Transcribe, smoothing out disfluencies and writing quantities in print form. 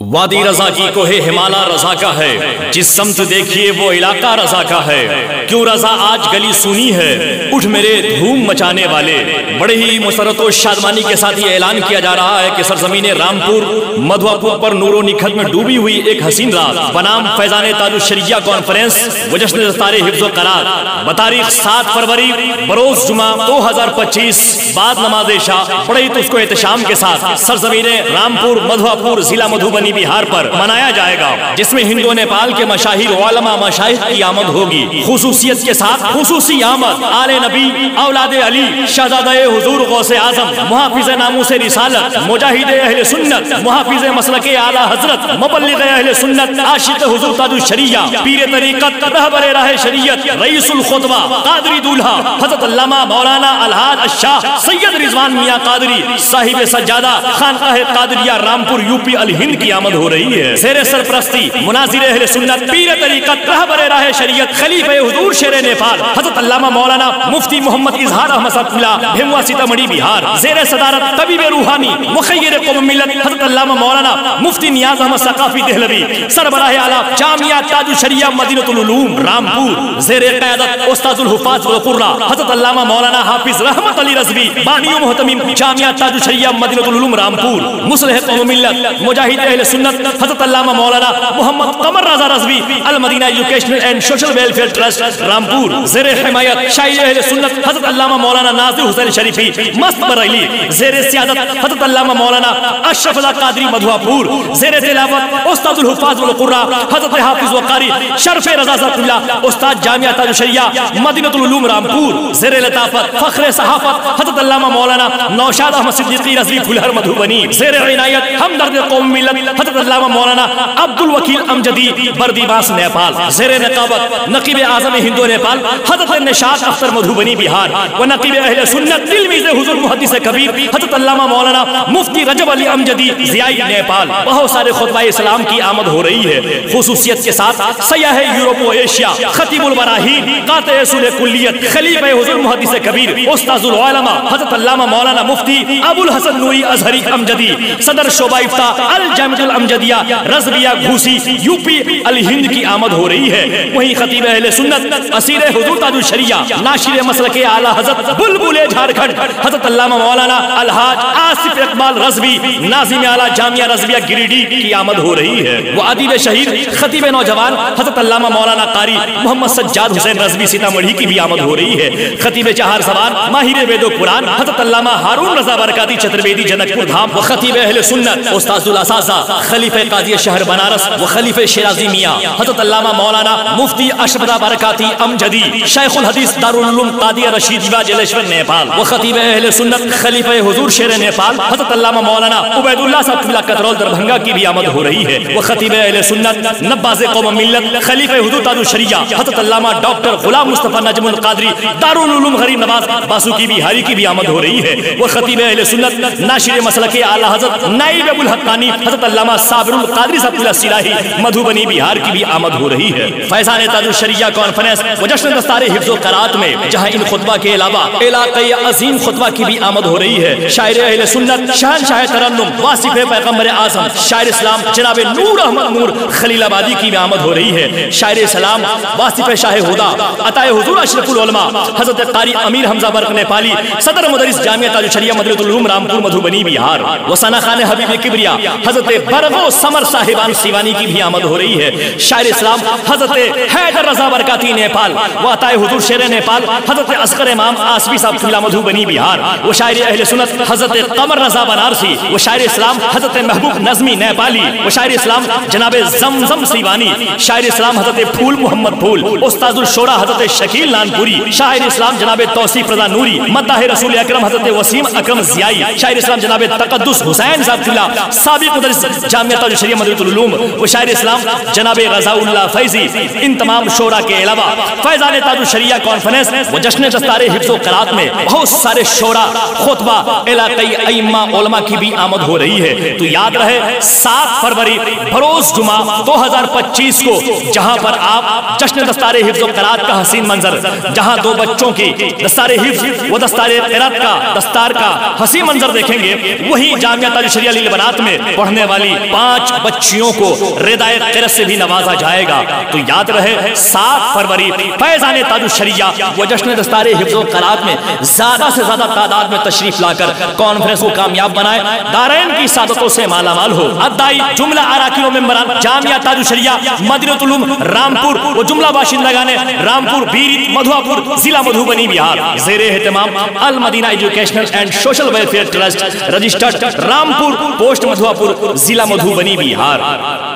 وادی رضا کی کوہ ہمالا رضا کا ہے، جس سمت دیکھیے وہ علاقہ رضا کا ہے۔ کیوں رضا آج گلی سونی ہے، اٹھ میرے دھوم مچانے والے۔ بڑے ہی مسرت و شادمانی کے ساتھ یہ اعلان کیا جا رہا ہے کہ سرزمین رامپور مدھواپور پر نور و نکھت میں ڈوبی ہوئی ایک حسین رات بنام فیضان تاج الشریعہ کانفرنس و جشن دستار حفظ و قرار بتاریخ 7 فروری بروز جمعہ 2025 بعد نماز عشاء بڑے ہی تسک و احتشام کے ساتھ سرزمین رامپور مدھواپور ضلع مدھوبنی بہار پر منایا جائے گا، جس میں ہند و نیپال کے مشاہیر علماء مشائخ کی آمد ہوگی۔ خصوصیت کے ساتھ خصوصی آمد آل نبی اولاد علی شہزادہ حضور غوث اعظم محافظ ناموس رسالت مجاہد اہل سنت محافظ مسلک اعلی حضرت مبلغ اہل سنت عاشق حضور تاج الشریعہ پیر طریقت رہبر راہ شریعت رئیس الخطبہ قادری دولہا حضرت علامہ مولانا الحاج الشاہ سید رضوان میاں قادری صاحب سجادہ خانقاہ قادریہ رامپور یوپی الہند کی آمد ہو رہی ہے۔ زیر سرپرستی مناظر اہل سنت پیر طریقت رہبر راہ شریعت خلیفہ حضور شیر نیپال حضرت علامہ مولانا مفتی محمد اظہار احمد صاحب بھیموا سیتامڑھی بہار، زیر صدارت طبیب روحانی مخیر قوم ملت حضرت علامہ مولانا مفتی نیاز احمد ثقافی دہلوی، سربراہ اعلیٰ جامعہ تاج الشریعہ مدینہ العلوم رامپور، زیر قیادت استاذ الحفاظ والقراء حضرت علامہ مولانا حافظ رحمت علی رضوی بانی و محتمم جامعہ تاج الشریعہ مدینہ العلوم رامپور، مصلح قوم ملت مجاہد اہل سنت حضرت علامہ مولانا محمد قمر رضا رضوی المدینہ educational and social welfare trust Rampur, زیر حمایت شاعر اہل سنت حضرت علامہ مولانا ناظر حسین شریفی مست بریلی، زیر سیادت حضرت علامہ مولانا اشرف اللہ قادری مدھواپور، زیر تلاوت استاذ الحفاظ والقراء حضرت حافظ وقاری شرف رضا ذات اللہ استاد جامعہ تاج الشریعہ مدینہ العلوم رامپور، زیر لطافت فخر صحافت حضرت علامہ مولانا نوشاد احمد صدیقی رضوی پھلہر مدھوبنی، زیر عنایت ہمدرد قوم ملت حضرت علامہ مولانا عبد الوکیل امجدی بردی باس نیپال، زیر نقابت نقیب اعظم ہند و نیپال حضرت نشاط اختر مدھوبنی بہار، و نقیب اہل سنت تلمیذ حضور محدث کبیر حضرت علامہ مولانا مفتی رجب علی امجدی ضیائی نیپال۔ بہت سارے خطبہ اسلام کی آمد ہو رہی ہے۔ خصوصیت کے ساتھ سیاح یورپ و ایشیا خطیب البراہین قاطع اصول کلیت خلیفہ حضور محدث کبیر استاذ العلماء حضرت علامہ مولانا مفتی ابو الحسن نوری ازہری امجدی صدر شعبہ افتاء الجامعہ الامجدیہ رضویہ گھوسی یوپی الہند کی آمد ہو رہی ہے۔ وہیں خطیب اہل سنت اسیر حضور تاج الشریعہ ناشر مسلک اعلی حضرت بلبل جھارکھنڈ حضرت علامہ مولانا الحاج آصف اقبال رضوی ناظم اعلیٰ جامعہ رضویہ گریڈی کی آمد ہو رہی ہے۔ وہ ادیب شہید خطیب نوجوان حضرت علامہ مولانا قاری محمد سجاد حسین رضوی سیتامڑھی کی بھی آمد ہو رہی ہے۔ خطیب چہار زبان ماہر وید و قرآن حضرت علامہ ہارون رضا برکاتی چترویدی جنک پور دھام، و خطیب اہل سنت استاذ الاساتذہ خلیفہ قاضی شہر بنارس و خلیفہ شیرازی میاں حضرت علامہ مولانا مفتی اشرف برکاتی امجدی شیخ الحدیث دارالعلوم قادیہ رشید جلیشور نیپال، و خطیب اہل سنت خلیفہ حضور شیر نیپال حضرت علامہ مولانا عبید اللہ صاحب کترول دربھنگا کی بھی آمد ہو رہی ہے۔ وہ خطیب اہل سنت نباز قوم ملت خلیفہ حضور تاج الشریعہ حضرت علامہ ڈاکٹر غلام مصطفیٰ نجم القادری دارالعلوم غریب نواز باسوقی بہاری کی بھی آمد ہو رئی ہے۔ وہ خطیب اہل سنت ناشر مسلک اعلی حضرت نائب ابو الحقانی حضرت علامہ صابر القادری صاحب الصلاحی مدھوبنی بہار کی بھی آمد ہو رہی ہے۔ فیضان تاج الشریعہ کانفرنس و جشن دستار حفظ و قرات میں جہاں ان خطبہ کے علاوہ علاقائی عظیم خطبہ کی بھی آمد ہو رہی ہے، شاعر اہل سنت شہنشاہ ترنم واصف پیغمبر اعظم شاعر اسلام جناب نور احمد نور خلیل آبادی کی بھی آمد ہو رہی ہے۔ شاعر اسلام واصف شاہ ہدا عطا حضور اشرف العلماء حضرت قاری امیر حمزہ برق نیپالی صدر مدرس جامعہ تاج الشریعہ مدینہ العلوم رامپور مدھوبنی بہار، و ثنا خان حبیب کبریا حضرت برغو سمر صاحبان سیوانی کی بھی آمد ہو رہی ہے۔ شاعر اسلام حضرت حیدر رضا برکاتی نیپال، و عطا حضور شیر نیپال حضرت اصغر امام آصفی صاحب قبلہ مدھوبنی بہار، و شاعر اہل سنت حضرت قمر رضا بنارسی، و شاعر اسلام حضرت محبوب نظمی نیپالی، و شاعر اسلام جناب زمزم سیوانی، شاعر اسلام حضرت پھول محمد پھول، استاذ الشورا حضرت شکیل نانپوری، شاعر اسلام جناب توصیف رضا نوری، مداح رسول اکرم حضرت وسیم اکرم ضیائی، شاعر اسلام جناب تقدس حسین صاحب اللہ سابق مدرس جامعہ تاج الشریعہ مدینہ العلوم، و شاعر اسلام جناب رضا اللہ فیضی۔ ان تمام شورا کے علاوہ فیضان تاج الشریعہ کانفرنس و جشن دستار حفظ و قرات میں بہت سارے شورا خطبہ علاقائی ائمہ علماء کی بھی آمد ہو رہی ہے۔ تو یاد رہے 7 فروری بروز جمعہ 2025 کو جہاں پر آپ جشن دستار حفظ و قرات کا حسین منظر، جہاں 2 بچوں کی دستار حفظ و دستار قرات کا دستار کا حسین منظر دیکھیں گے، وہی جامعہ تاج الشریعہ لیل بنات میں پڑھنے والی والی 5 بچیوں کو ردائے قرت سے بھی نوازا جائے گا۔ تو یاد رہے 7 فروری فیضان تاج الشریعہ وہ جشن دستار حفظ و قرات میں زیادہ سے زیادہ تعداد میں تشریف لا کر کانفرنس کو کامیاب بنائے، دارین کی سعادتوں سے مالا مال ہو۔ ادائی جملہ اراکین و ممبران جامعہ تاج الشریعہ مدینہ العلوم رامپور و جملہ باشندگان رامپور بیریت مدھواپور ضلع مدھوبنی بہار، زیر اہتمام Al Madina educational and social welfare trust, registered Rampur post Madhwapur ضلع مدھوبنی بہار۔